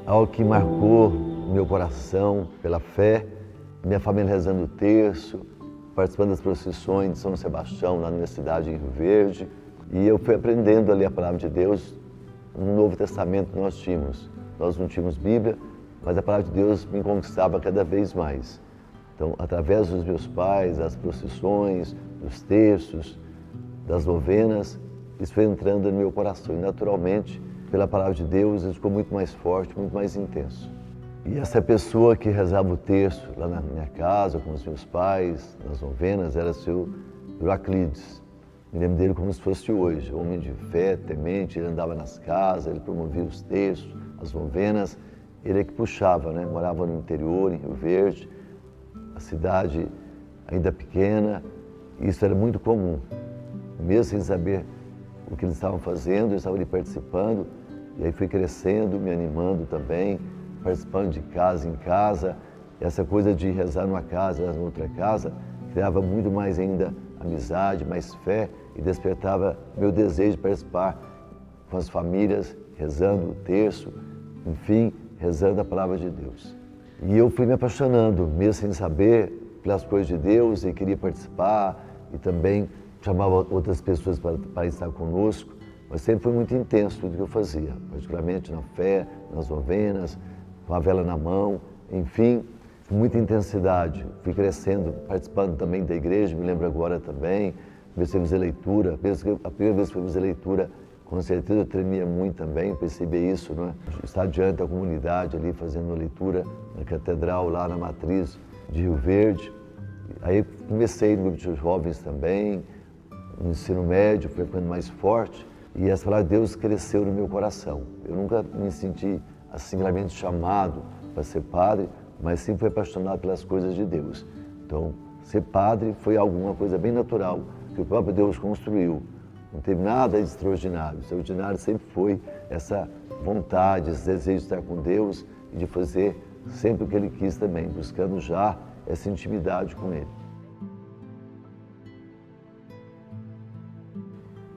Algo que marcou o meu coração pela fé, minha família rezando o terço, participando das procissões de São Sebastião lá na minha cidade, em Rio Verde. E eu fui aprendendo ali a palavra de Deus no Novo Testamento que nós tínhamos. Nós não tínhamos Bíblia, mas a palavra de Deus me conquistava cada vez mais. Então, através dos meus pais, das procissões, dos terços, das novenas, isso foi entrando no meu coração. E naturalmente, pela palavra de Deus, isso ficou muito mais forte, muito mais intenso. E essa pessoa que rezava o terço lá na minha casa, com os meus pais, nas novenas, era o seu Euraclides. Me lembro dele como se fosse hoje, homem de fé, temente, ele andava nas casas, ele promovia os terços, as novenas, ele é que puxava, né? Morava no interior, em Rio Verde, a cidade ainda pequena, e isso era muito comum. Mesmo sem saber o que eles estavam fazendo, eu estava ali participando, e aí fui crescendo, me animando também, participando de casa em casa. Essa coisa de rezar numa casa, rezar noutra casa, criava muito mais ainda amizade, mais fé, e despertava meu desejo de participar com as famílias, rezando o terço, enfim, rezando a palavra de Deus. E eu fui me apaixonando, mesmo sem saber, pelas coisas de Deus, e queria participar, e também chamava outras pessoas para estar conosco, mas sempre foi muito intenso tudo que eu fazia, particularmente na fé, nas novenas, com a vela na mão, enfim, com muita intensidade. Fui crescendo, participando também da igreja, me lembro agora também, comecei a fazer leitura, a primeira vez que eu fiz a leitura, com certeza eu tremia muito também, percebi isso, não é? Estar diante da comunidade ali, fazendo a leitura na catedral, lá na matriz de Rio Verde. Aí comecei no grupo de jovens também, no ensino médio, foi ficando mais forte, e essa palavra de Deus cresceu no meu coração. Eu nunca me senti assim realmente chamado para ser padre, mas sempre fui apaixonado pelas coisas de Deus. Então, ser padre foi alguma coisa bem natural, que o próprio Deus construiu. Não teve nada de extraordinário. O extraordinário sempre foi essa vontade, esse desejo de estar com Deus e de fazer sempre o que Ele quis também, buscando já essa intimidade com Ele.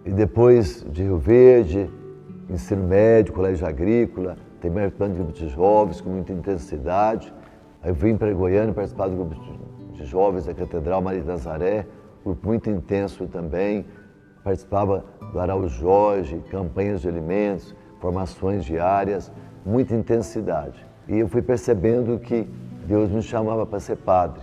E depois de Rio Verde, ensino médio, colégio agrícola, também participando de grupo de jovens com muita intensidade. Aí eu vim para Goiânia participar do grupo de jovens da Catedral Maria de Nazaré, grupo muito intenso também. Participava do Araújo Jorge, campanhas de alimentos, formações diárias, muita intensidade. E eu fui percebendo que Deus me chamava para ser padre,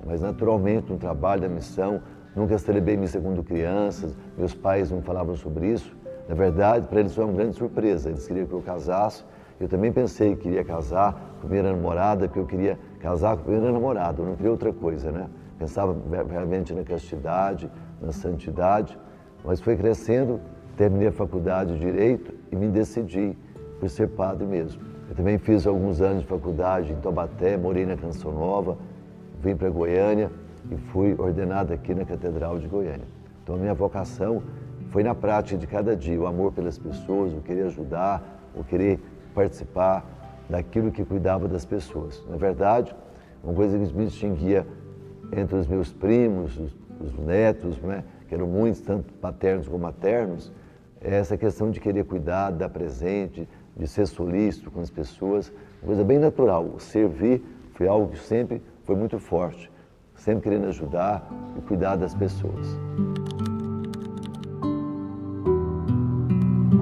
mas naturalmente no trabalho da missão, nunca celebrei missa quando crianças, meus pais não falavam sobre isso. Na verdade, para eles foi uma grande surpresa, eles queriam que eu casasse. Eu também pensei que iria casar com a primeira namorada, porque eu queria casar com a primeira namorada, eu não queria outra coisa, né? Pensava realmente na castidade, na santidade, mas foi crescendo, terminei a faculdade de Direito e me decidi por ser padre mesmo. Eu também fiz alguns anos de faculdade em Taubaté, morei na Canção Nova, vim para Goiânia e fui ordenado aqui na Catedral de Goiânia. Então a minha vocação foi na prática de cada dia, o amor pelas pessoas, o querer ajudar, o querer participar daquilo que cuidava das pessoas. Na verdade, uma coisa que me distinguia entre os meus primos, os netos, né, que eram muitos, tanto paternos como maternos, é essa questão de querer cuidar, dar presente, de ser solícito com as pessoas, uma coisa bem natural. O servir foi algo que sempre foi muito forte, sempre querendo ajudar e cuidar das pessoas.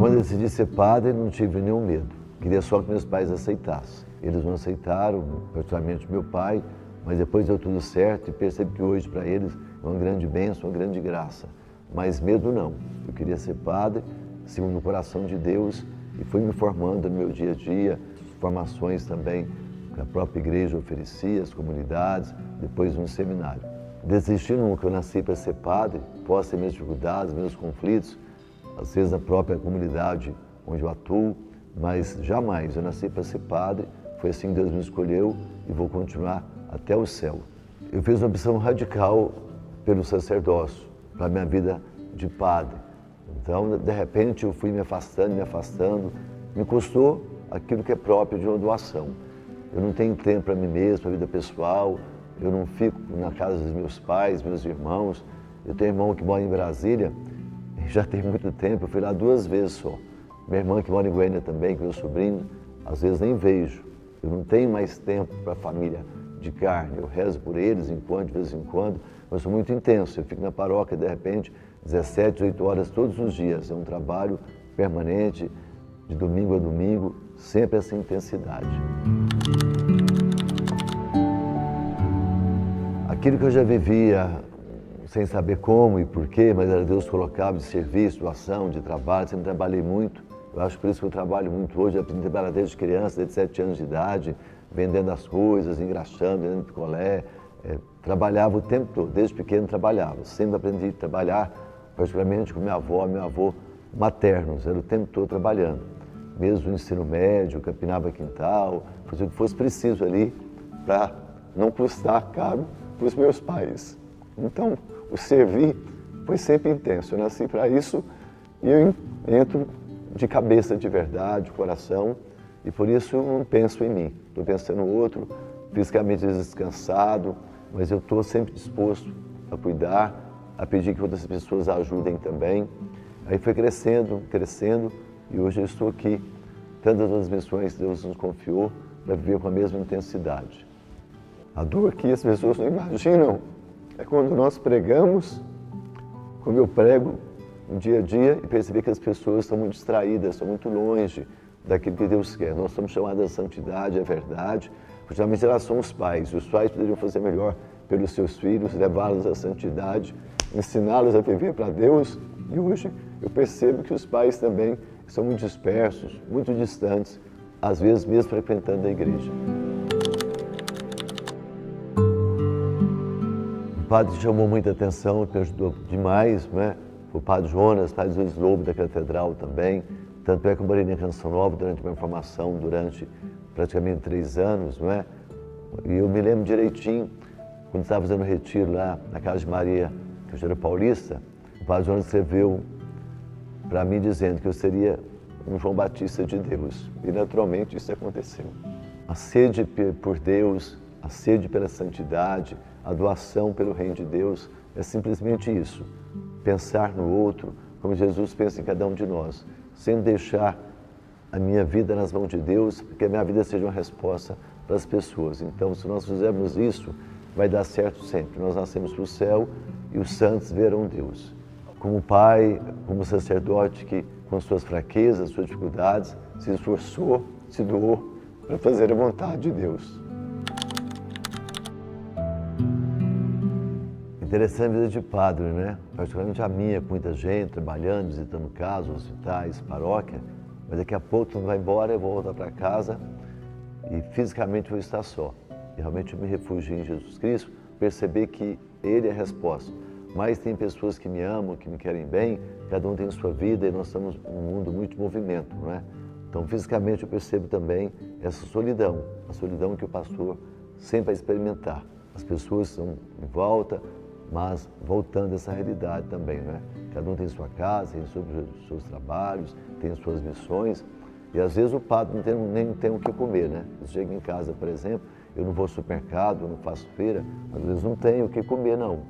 Quando eu decidi ser padre, não tive nenhum medo. Queria só que meus pais aceitassem. Eles não aceitaram, particularmente meu pai, mas depois deu tudo certo e percebi que hoje para eles é uma grande bênção, uma grande graça. Mas medo não. Eu queria ser padre, segundo o coração de Deus, e fui me formando no meu dia a dia, formações também que a própria igreja oferecia, as comunidades, depois um seminário. Desisti nunca, eu nasci para ser padre, posso ter minhas dificuldades, meus conflitos, às vezes na própria comunidade onde eu atuo, mas jamais, eu nasci para ser padre, foi assim que Deus me escolheu e vou continuar até o céu. Eu fiz uma opção radical pelo sacerdócio, para a minha vida de padre. Então, de repente, eu fui me afastando, me custou aquilo que é próprio de uma doação. Eu não tenho tempo para mim mesmo, para a vida pessoal, eu não fico na casa dos meus pais, meus irmãos. Eu tenho um irmão que mora em Brasília, já tem muito tempo, eu fui lá 2 vezes só. Minha irmã que mora em Goiânia também, com meu sobrinho, às vezes nem vejo. Eu não tenho mais tempo para a família de carne, eu rezo por eles de vez em quando, mas sou muito intenso. Eu fico na paróquia, de repente, 17, 18 horas todos os dias. É um trabalho permanente, de domingo a domingo, sempre essa intensidade. Aquilo que eu já vivia, sem saber como e porquê, mas era Deus que colocava de serviço, doação, de trabalho, sempre trabalhei muito. Eu acho por isso que eu trabalho muito hoje, eu aprendi a trabalhar desde criança, desde 7 anos de idade, vendendo as coisas, engraxando, vendendo picolé. Trabalhava o tempo todo, desde pequeno trabalhava. Sempre aprendi a trabalhar, particularmente com minha avó, meu avô maternos, era o tempo todo trabalhando. Mesmo no ensino médio, capinava quintal, fazia o que fosse preciso ali para não custar caro para os meus pais. Então, o servir foi sempre intenso. Eu nasci para isso e eu entro de cabeça de verdade, coração, e por isso eu não penso em mim. Estou pensando no outro, fisicamente descansado, mas eu estou sempre disposto a cuidar, a pedir que outras pessoas ajudem também. Aí foi crescendo, e hoje eu estou aqui. Tantas outras missões que Deus nos confiou para viver com a mesma intensidade. A dor que as pessoas não imaginam é quando nós pregamos, como eu prego no dia a dia, e perceber que as pessoas estão muito distraídas, estão muito longe daquilo que Deus quer. Nós somos chamados à santidade, à verdade, porque geralmente elas são os pais. Os pais poderiam fazer melhor pelos seus filhos, levá-los à santidade, ensiná-los a viver para Deus. E hoje eu percebo que os pais também são muito dispersos, muito distantes, às vezes mesmo frequentando a igreja. O padre chamou muita atenção, que ajudou demais, né? O padre Jonas, padre Luiz Lobo da Catedral também. Tanto é que eu morei na Canção Nova durante a minha formação, durante praticamente 3 anos, não é? E eu me lembro direitinho, quando estava fazendo retiro lá na Casa de Maria, que eu era paulista, o padre Jonas escreveu para mim dizendo que eu seria um João Batista de Deus. E naturalmente isso aconteceu. A sede por Deus, a sede pela santidade, a doação pelo reino de Deus é simplesmente isso. Pensar no outro como Jesus pensa em cada um de nós, sem deixar a minha vida nas mãos de Deus, porque a minha vida seja uma resposta para as pessoas. Então, se nós fizermos isso, vai dar certo sempre. Nós nascemos para o céu e os santos verão Deus. Como pai, como sacerdote que, com suas fraquezas, suas dificuldades, se esforçou, se doou para fazer a vontade de Deus. Interessante a vida de padre, né? Particularmente a minha, com muita gente, trabalhando, visitando casas, hospitais, paróquia, mas daqui a pouco tu vai embora, eu vou voltar para casa e fisicamente vou estar só. E realmente eu me refugio em Jesus Cristo, perceber que Ele é a resposta. Mas tem pessoas que me amam, que me querem bem, cada um tem sua vida e nós estamos num mundo muito de movimento, não é? Então, fisicamente eu percebo também essa solidão, a solidão que o pastor sempre vai experimentar. As pessoas estão em volta, mas voltando a essa realidade também, né? Cada um tem sua casa, tem seus trabalhos, tem suas missões, e às vezes o padre nem tem o que comer, né? Você chega em casa, por exemplo, eu não vou ao supermercado, eu não faço feira, às vezes não tenho o que comer, não.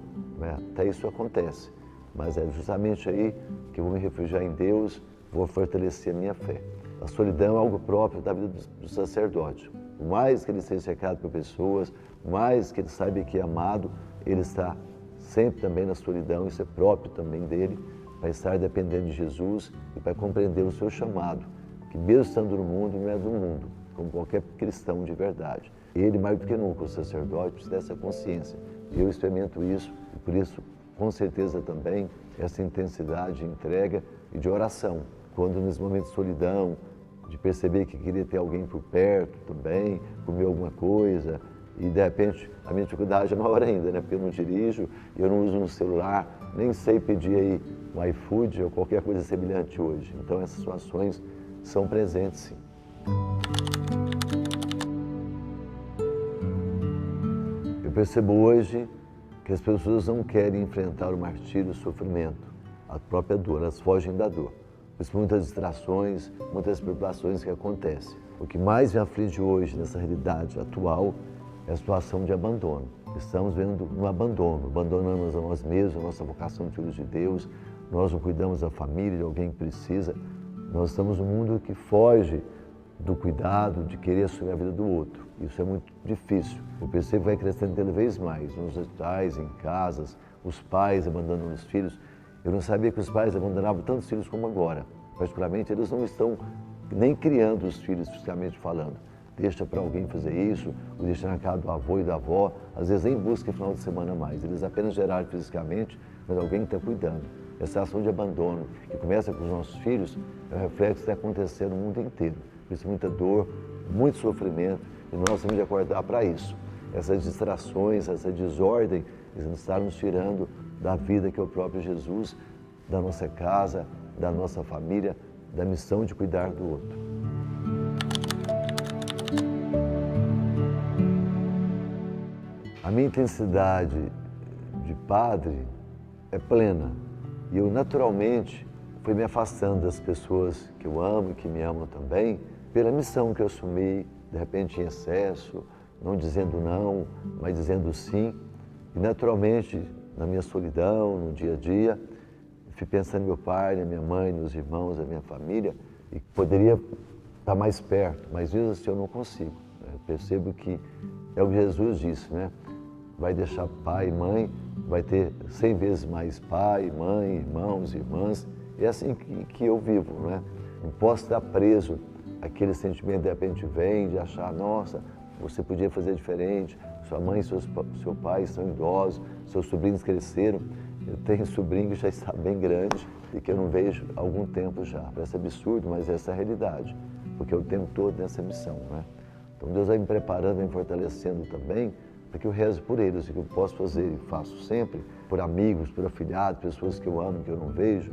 Né? Até isso acontece, mas é justamente aí que eu vou me refugiar em Deus, vou fortalecer a minha fé. A solidão é algo próprio da vida do sacerdote. Por mais que ele seja cercado por pessoas, por mais que ele saiba que é amado, ele está sempre também na solidão, isso é próprio também dele, para estar dependendo de Jesus e para compreender o seu chamado, que mesmo estando no mundo, não é do mundo, como qualquer cristão de verdade. Ele, mais do que nunca, o sacerdote, precisa dessa consciência. Eu experimento isso e por isso, com certeza também, essa intensidade de entrega e de oração. Quando nos momentos de solidão, de perceber que queria ter alguém por perto também, comer alguma coisa, e de repente a minha dificuldade é maior ainda, né? Porque eu não dirijo, eu não uso um celular, nem sei pedir aí um iFood ou qualquer coisa semelhante hoje. Então essas situações são presentes, sim. Eu percebo hoje que as pessoas não querem enfrentar o martírio, o sofrimento, a própria dor, elas fogem da dor. Por isso, muitas distrações, muitas preocupações que acontecem. O que mais me aflige hoje nessa realidade atual é a situação de abandono. Estamos vendo um abandono, abandonamos a nós mesmos, a nossa vocação de filhos de Deus, nós não cuidamos da família, de alguém que precisa. Nós estamos num mundo que foge do cuidado, de querer assumir a vida do outro. Isso é muito difícil. Eu percebo que vai crescendo cada vez mais, nos hospitais, em casas, os pais abandonando os filhos. Eu não sabia que os pais abandonavam tantos filhos como agora. Particularmente, eles não estão nem criando os filhos, fisicamente falando. Deixa para alguém fazer isso, ou deixa na casa do avô e da avó, às vezes nem busca final de semana mais. Eles apenas geraram fisicamente, mas alguém está cuidando. Essa ação de abandono, que começa com os nossos filhos, é um reflexo que está acontecendo no mundo inteiro. Por isso, muita dor, muito sofrimento, e nós temos de acordar para isso. Essas distrações, essa desordem, eles estão nos tirando da vida que é o próprio Jesus, da nossa casa, da nossa família, da missão de cuidar do outro. A minha intensidade de padre é plena e eu naturalmente fui me afastando das pessoas que eu amo e que me amam também pela missão que eu assumi, de repente em excesso, não dizendo não, mas dizendo sim. E naturalmente, na minha solidão, no dia a dia, fui pensando no meu pai, na minha mãe, nos irmãos, na minha família, e poderia estar mais perto, mas mesmo assim eu não consigo. Eu percebo que é o que Jesus disse, né? Vai deixar pai e mãe, vai ter 100 vezes mais pai, mãe, irmãos, irmãs. É assim que eu vivo, né? Não posso estar preso àquele sentimento de repente vem, de achar, nossa, você podia fazer diferente, sua mãe e seu pai são idosos, seus sobrinhos cresceram. Eu tenho um sobrinho que já está bem grande e que eu não vejo há algum tempo já. Parece absurdo, mas essa é a realidade, porque eu o tempo todo nessa missão, né? Então Deus vai me preparando, vai me fortalecendo também, para que eu rezo por eles, o que eu posso fazer e faço sempre, por amigos, por afilhados, pessoas que eu amo, que eu não vejo,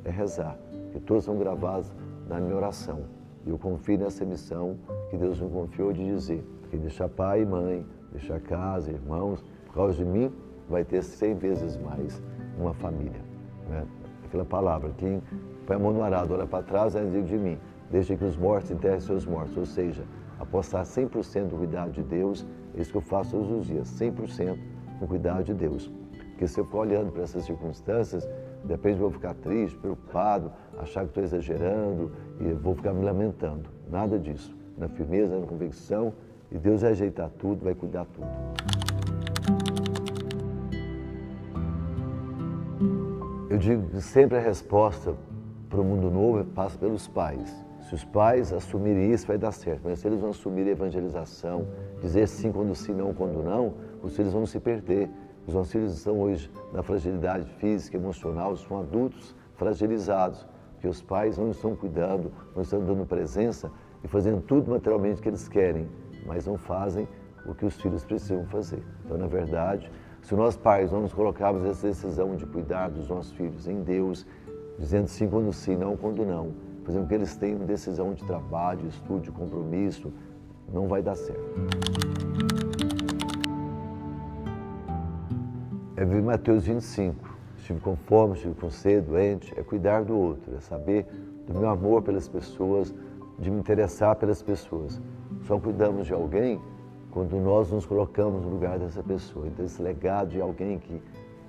é rezar, que todos são gravados na minha oração. E eu confio nessa missão que Deus me confiou de dizer, que deixar pai e mãe, deixar casa, irmãos, por causa de mim, vai ter 100 vezes mais uma família, né? Aquela palavra, quem põe a mão no arado, olha para trás, é digo de mim, deixa que os mortos enterrem seus mortos, ou seja, apostar 100% no cuidado de Deus, é isso que eu faço todos os dias, 100% no cuidado de Deus. Porque se eu for olhando para essas circunstâncias, de repente eu vou ficar triste, preocupado, achar que estou exagerando e vou ficar me lamentando. Nada disso. Na firmeza, na convicção, e Deus vai ajeitar tudo, vai cuidar tudo. Eu digo que sempre a resposta para o mundo novo passa pelos pais. Se os pais assumirem isso, vai dar certo. Mas se eles não assumirem a evangelização, dizer sim quando sim, não quando não, os filhos vão se perder. Os nossos filhos estão hoje na fragilidade física, emocional, são adultos fragilizados, porque os pais não estão cuidando, não estão dando presença e fazendo tudo materialmente que eles querem, mas não fazem o que os filhos precisam fazer. Então, na verdade, se nós pais não nos colocarmos essa decisão de cuidar dos nossos filhos em Deus, dizendo sim quando sim, não quando não, fazendo com que eles tenham decisão de trabalho, de estudo, de compromisso, não vai dar certo. É ver Mateus 25, estive com fome, estive com sede, doente, é cuidar do outro, é saber do meu amor pelas pessoas, de me interessar pelas pessoas. Só cuidamos de alguém quando nós nos colocamos no lugar dessa pessoa. Então esse legado de alguém que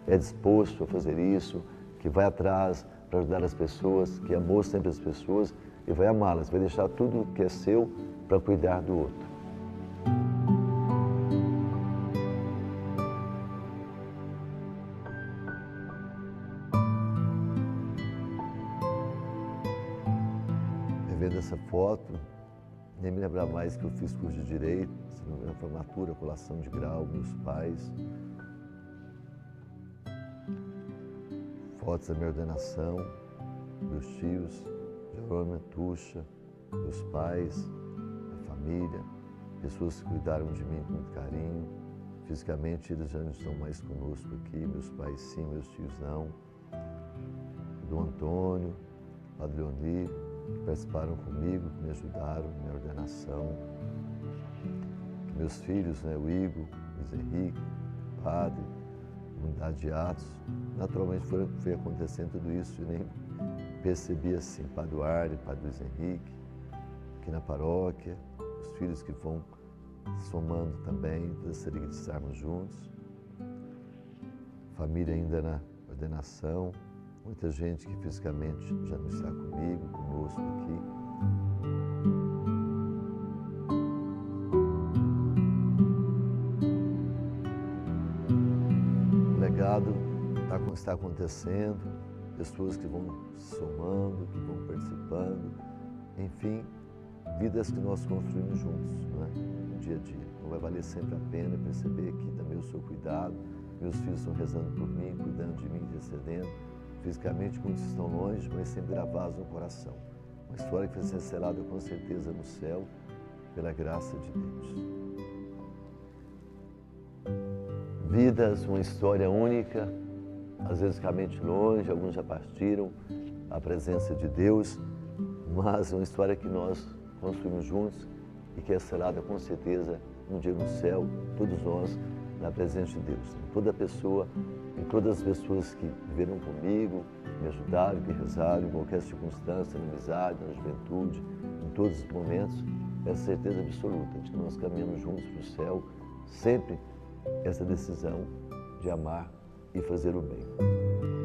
é disposto a fazer isso, que vai atrás para ajudar as pessoas, que amou sempre as pessoas e vai amá-las, vai deixar tudo que é seu para cuidar do outro. vendo essa foto, nem me lembrar mais que eu fiz curso de Direito, minha formatura, colação de grau, meus pais. Fotos da minha ordenação, meus tios, Jerônimo, Tuxa, meus pais, minha família, pessoas que cuidaram de mim com muito carinho. Fisicamente eles já não estão mais conosco aqui, meus pais sim, meus tios não. Dom Antônio, Padre Leoni, que participaram comigo, que me ajudaram na minha ordenação. Meus filhos, o Igor, Luiz Henrique, Padre, Comunidade de Atos. Naturalmente foi acontecendo tudo isso e nem percebi assim, Padre Duarte, Padre Luiz Henrique, aqui na paróquia, os filhos que vão somando também, gostaria de estarmos juntos. Família ainda na ordenação, muita gente que fisicamente já não está comigo, conosco aqui. O legado está acontecendo, pessoas que vão se somando, que vão participando, enfim, vidas que nós construímos juntos, no dia a dia. Então vai valer sempre a pena perceber que também o seu cuidado, meus filhos estão rezando por mim, cuidando de mim, intercedendo. Fisicamente muitos estão longe, mas sempre gravados no coração. Uma história que vai ser selada com certeza no céu, pela graça de Deus. Vidas, uma história única, às vezes fisicamente longe, alguns já partiram, a presença de Deus, mas uma história que nós construímos juntos e que é selada com certeza um dia no céu, todos nós, na presença de Deus. Toda pessoa e todas as pessoas que viveram comigo, me ajudaram, que rezaram em qualquer circunstância, na amizade, na juventude, em todos os momentos, é a certeza absoluta de que nós caminhamos juntos para o céu, sempre essa decisão de amar e fazer o bem.